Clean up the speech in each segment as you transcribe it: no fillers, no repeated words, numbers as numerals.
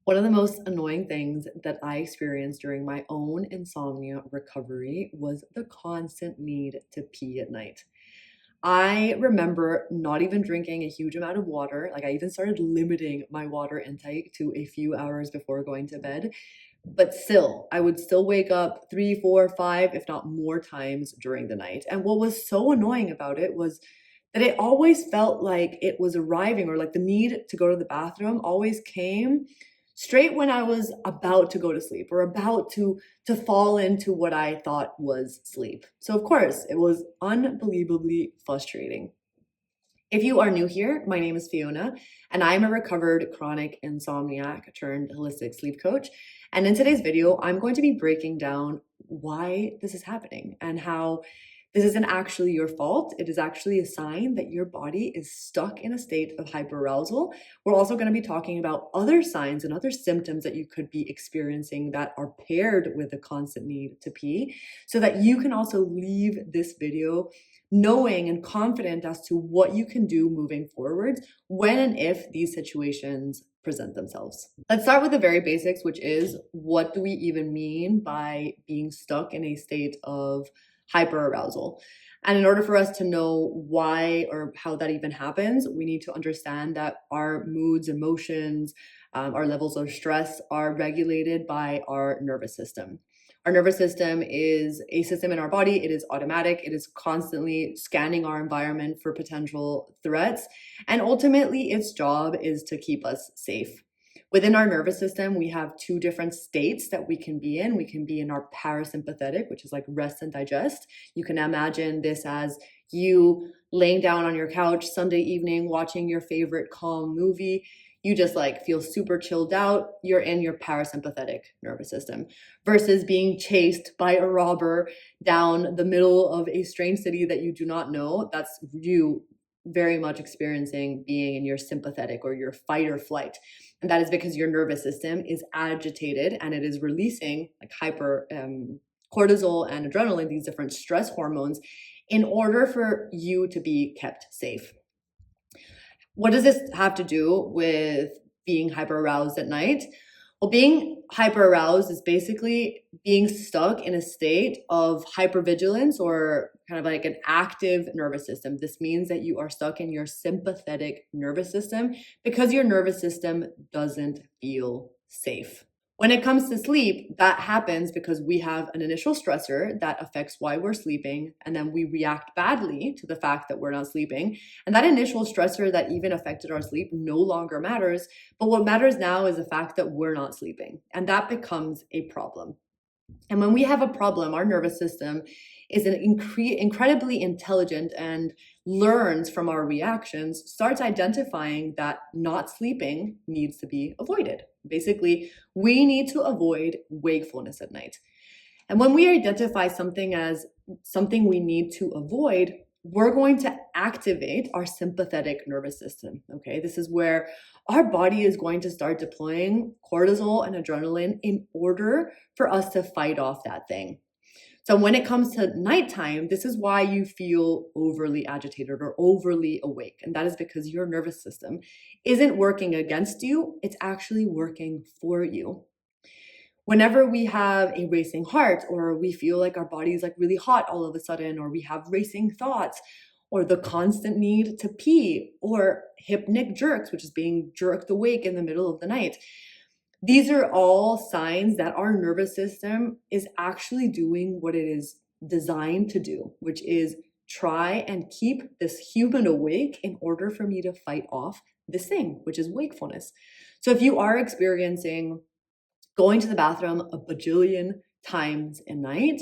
One of the most annoying things that I experienced during my own insomnia recovery was the constant need to pee at night. I remember not even drinking a huge amount of water. Like, I even started limiting my water intake to a few hours before going to bed. But still, I would still wake up three, four, five, if not more times during the night. And what was so annoying about it was that it always felt like it was arriving, or like the need to go to the bathroom always came straight when I was about to go to sleep or about to fall into what I thought was sleep. So of course, it was unbelievably frustrating. If you are new here, my name is Fiona, and I'm a recovered chronic insomniac turned holistic sleep coach. And in today's video, I'm going to be breaking down why this is happening and how this isn't actually your fault. It is actually a sign that your body is stuck in a state of hyperarousal. We're also going to be talking about other signs and other symptoms that you could be experiencing that are paired with a constant need to pee, so that you can also leave this video knowing and confident as to what you can do moving forward when and if these situations present themselves. Let's start with the very basics, which is, what do we even mean by being stuck in a state of hyperarousal? And in order for us to know why or how that even happens, we need to understand that our moods, emotions, our levels of stress are regulated by our nervous system. Our nervous system is a system in our body. It is automatic. It is constantly scanning our environment for potential threats. And ultimately, its job is to keep us safe. Within our nervous system, we have two different states that we can be in. We can be in our parasympathetic, which is like rest and digest. You can imagine this as you laying down on your couch Sunday evening, watching your favorite calm movie. You just like feel super chilled out. You're in your parasympathetic nervous system, versus being chased by a robber down the middle of a strange city that you do not know. That's you very much experiencing being in your sympathetic or your fight or flight. And that is because your nervous system is agitated and it is releasing like cortisol and adrenaline, these different stress hormones, in order for you to be kept safe. What does this have to do with being hyperaroused at night? Well, being hyperaroused is basically being stuck in a state of hypervigilance, or kind of like an active nervous system. This means that you are stuck in your sympathetic nervous system because your nervous system doesn't feel safe. When it comes to sleep, that happens because we have an initial stressor that affects why we're sleeping, and then we react badly to the fact that we're not sleeping. And that initial stressor that even affected our sleep no longer matters. But what matters now is the fact that we're not sleeping, and that becomes a problem. And when we have a problem, our nervous system is incredibly intelligent and learns from our reactions, starts identifying that not sleeping needs to be avoided. Basically, we need to avoid wakefulness at night. And when we identify something as something we need to avoid, we're going to activate our sympathetic nervous system. Okay, this is where our body is going to start deploying cortisol and adrenaline in order for us to fight off that thing. So when it comes to nighttime, this is why you feel overly agitated or overly awake. And that is because your nervous system isn't working against you, it's actually working for you. Whenever we have a racing heart, or we feel like our body is like really hot all of a sudden, or we have racing thoughts, or the constant need to pee, or hypnic jerks, which is being jerked awake in the middle of the night, these are all signs that our nervous system is actually doing what it is designed to do, which is try and keep this human awake in order for me to fight off this thing, which is wakefulness. So if you are experiencing going to the bathroom a bajillion times a night,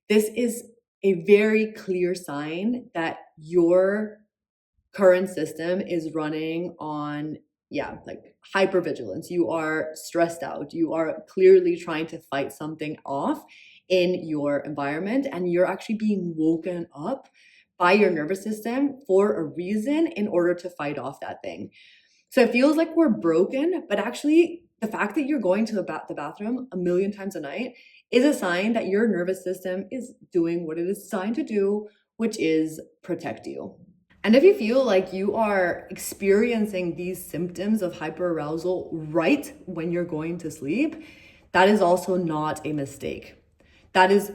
this is a very clear sign that your current system is running on, like hypervigilance. You are stressed out. You are clearly trying to fight something off in your environment, and you're actually being woken up by your nervous system for a reason in order to fight off that thing. So it feels like we're broken, but actually the fact that you're going to the bathroom a million times a night is a sign that your nervous system is doing what it is designed to do, which is protect you. And if you feel like you are experiencing these symptoms of hyperarousal right when you're going to sleep, that is also not a mistake. That is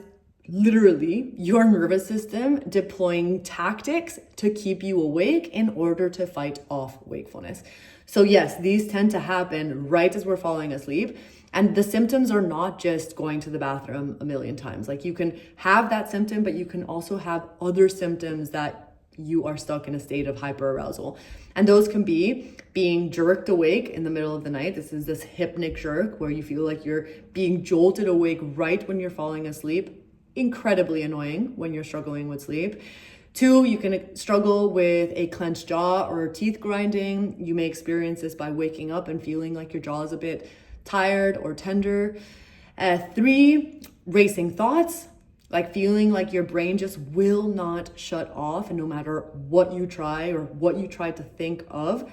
literally your nervous system deploying tactics to keep you awake in order to fight off wakefulness. So yes, these tend to happen right as we're falling asleep. And the symptoms are not just going to the bathroom a million times. Like, you can have that symptom, but you can also have other symptoms that you are stuck in a state of hyperarousal. And those can be being jerked awake in the middle of the night. This is this hypnic jerk where you feel like you're being jolted awake right when you're falling asleep. Incredibly annoying when you're struggling with sleep. 2, you can struggle with a clenched jaw or teeth grinding. You may experience this by waking up and feeling like your jaw is a bit tired or tender. 3, racing thoughts, like feeling like your brain just will not shut off, and no matter what you try or what you try to think of,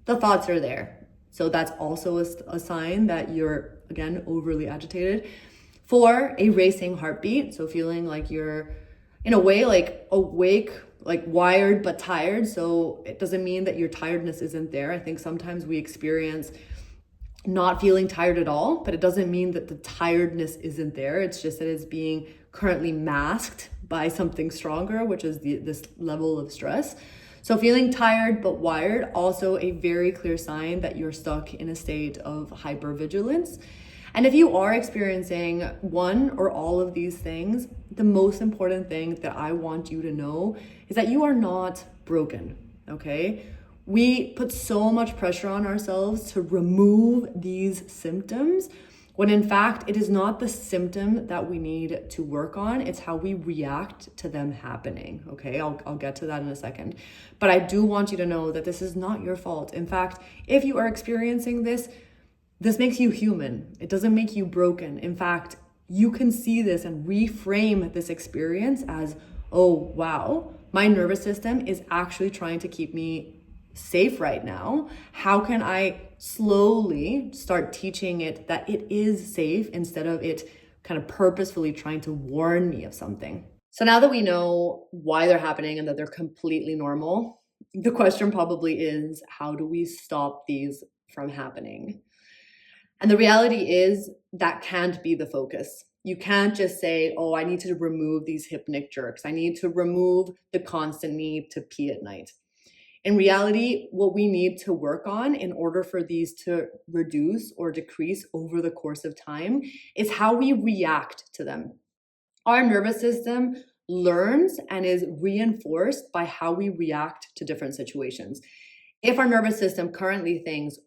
the thoughts are there. So that's also a sign that you're, again, overly agitated. 4, a racing heartbeat, so feeling like you're in a way like awake, like wired but tired. So it doesn't mean that your tiredness isn't there. I think sometimes we experience not feeling tired at all, but it doesn't mean that the tiredness isn't there. It's just that it's being currently masked by something stronger, which is this level of stress. So feeling tired but wired, also a very clear sign that you're stuck in a state of hypervigilance. And if you are experiencing one or all of these things, the most important thing that I want you to know is that you are not broken, okay? We put so much pressure on ourselves to remove these symptoms, when in fact, it is not the symptom that we need to work on. It's how we react to them happening, okay? I'll get to that in a second. But I do want you to know that this is not your fault. In fact, if you are experiencing this makes you human. It doesn't make you broken. In fact, you can see this and reframe this experience as, oh, wow, my nervous system is actually trying to keep me safe right now. How can I slowly start teaching it that it is safe instead of it kind of purposefully trying to warn me of something? So now that we know why they're happening and that they're completely normal, the question probably is, how do we stop these from happening? And the reality is that can't be the focus. You can't just say, oh, I need to remove these hypnic jerks. I need to remove the constant need to pee at night. In reality, what we need to work on in order for these to reduce or decrease over the course of time is how we react to them. Our nervous system learns and is reinforced by how we react to different situations. If our nervous system currently thinks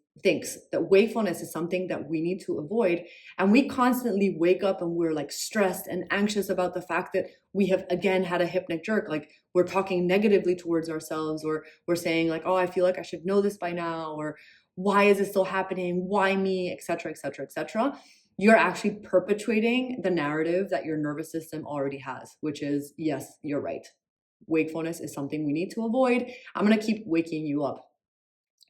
that wakefulness is something that we need to avoid, and we constantly wake up and we're like stressed and anxious about the fact that we have again had a hypnic jerk, like we're talking negatively towards ourselves, or we're saying like, oh, I feel like I should know this by now, or why is this still happening? Why me? Etc., etc., etc. You're actually perpetuating the narrative that your nervous system already has, which is, yes, you're right. Wakefulness is something we need to avoid. I'm going to keep waking you up.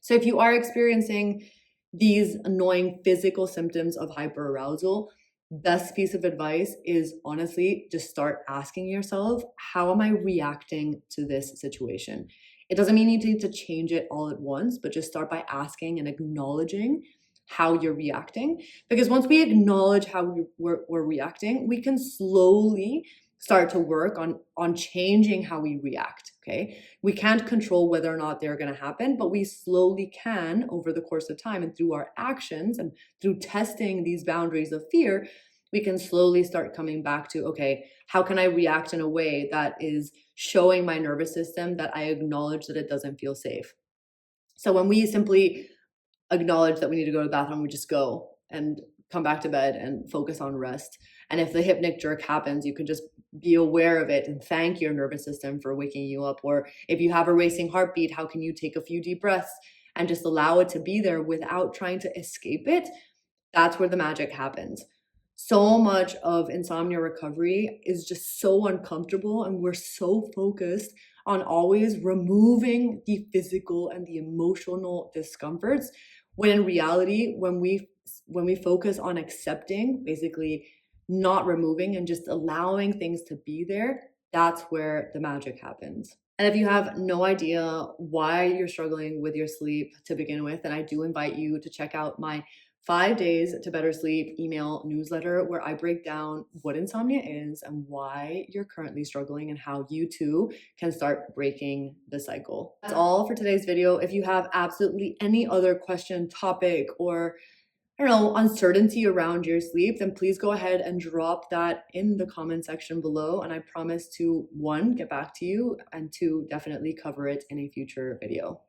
So if you are experiencing these annoying physical symptoms of hyperarousal, best piece of advice is honestly just start asking yourself, how am I reacting to this situation? It doesn't mean you need to change it all at once, but just start by asking and acknowledging how you're reacting. Because once we acknowledge how we're reacting, we can slowly start to work on changing how we react, okay? We can't control whether or not they're going to happen, but we slowly can over the course of time, and through our actions and through testing these boundaries of fear, we can slowly start coming back to, okay, how can I react in a way that is showing my nervous system that I acknowledge that it doesn't feel safe? So when we simply acknowledge that we need to go to the bathroom, we just go and come back to bed and focus on rest. And if the hypnic jerk happens, you can just be aware of it and thank your nervous system for waking you up. Or if you have a racing heartbeat, how can you take a few deep breaths and just allow it to be there without trying to escape it? That's where the magic happens. So much of insomnia recovery is just so uncomfortable, and we're so focused on always removing the physical and the emotional discomforts, when in reality, when we focus on accepting, basically not removing and just allowing things to be there, that's where the magic happens. And if you have no idea why you're struggling with your sleep to begin with, then I do invite you to check out my 5 days to better sleep email newsletter, where I break down what insomnia is and why you're currently struggling and how you too can start breaking the cycle. That's all for today's video. If you have absolutely any other question, topic, or I don't know, uncertainty around your sleep, then please go ahead and drop that in the comment section below. And I promise to, one, get back to you, and two, definitely cover it in a future video.